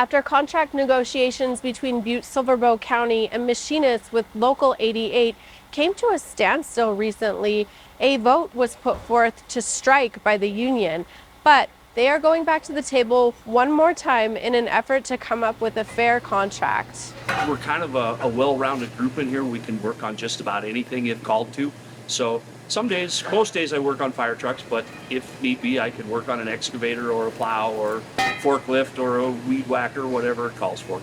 After contract negotiations between Butte, Silver County and Machinists with Local 88 came to a standstill recently, a vote was put forth to strike by the union, but they are going back to the table one more time in an effort to come up with a fair contract. We're kind of a well-rounded group in here. We can work on just about anything if called to. So some days, most days I work on fire trucks, but if need be, I can work on an excavator or a plow or forklift or a weed whacker, whatever it calls for.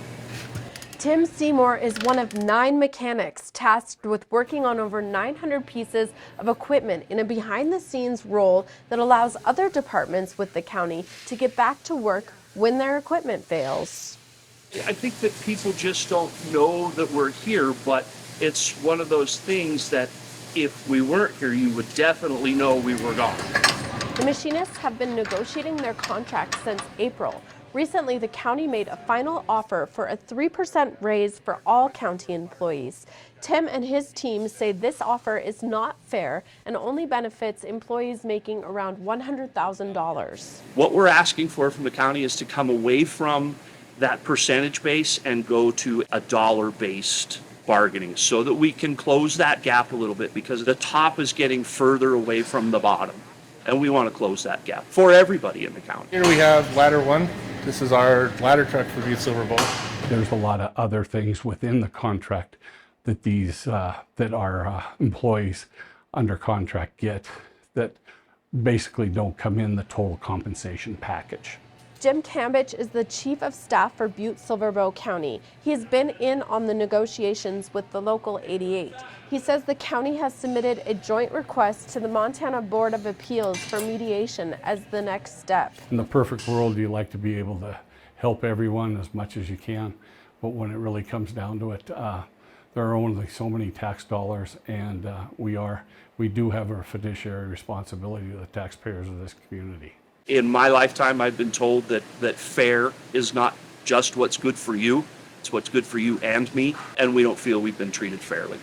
Tim Seymour is one of 9 mechanics tasked with working on over 900 pieces of equipment in a behind-the-scenes role that allows other departments with the county to get back to work when their equipment fails. I think that people just don't know that we're here, but it's one of those things that if we weren't here, you would definitely know we were gone. The Machinists have been negotiating their contract since April. Recently, the county made a final offer for a 3% raise for all county employees. Tim and his team say this offer is not fair and only benefits employees making around $100,000. What we're asking for from the county is to come away from that percentage base and go to a dollar-based bargaining so that we can close that gap a little bit, because the top is getting further away from the bottom. And we want to close that gap for everybody in the county. Here we have ladder 1. This is our ladder truck for Butte Silver Bowl. There's a lot of other things within the contract that that our employees under contract get that basically don't come in the total compensation package. Jim Cambich is the chief of staff for Butte Silver County. He has been in on the negotiations with the Local 88. He says the county has submitted a joint request to the Montana Board of Appeals for mediation as the next step. In the perfect world, you like to be able to help everyone as much as you can, but when it really comes down to it, there are only so many tax dollars, and we do have a fiduciary responsibility to the taxpayers of this community. In my lifetime, I've been told that fair is not just what's good for you, it's what's good for you and me, and we don't feel we've been treated fairly.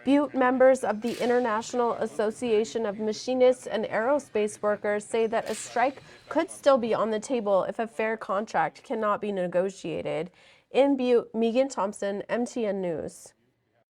Butte members of the International Association of Machinists and Aerospace Workers say that a strike could still be on the table if a fair contract cannot be negotiated. In Butte, Megan Thompson, MTN News.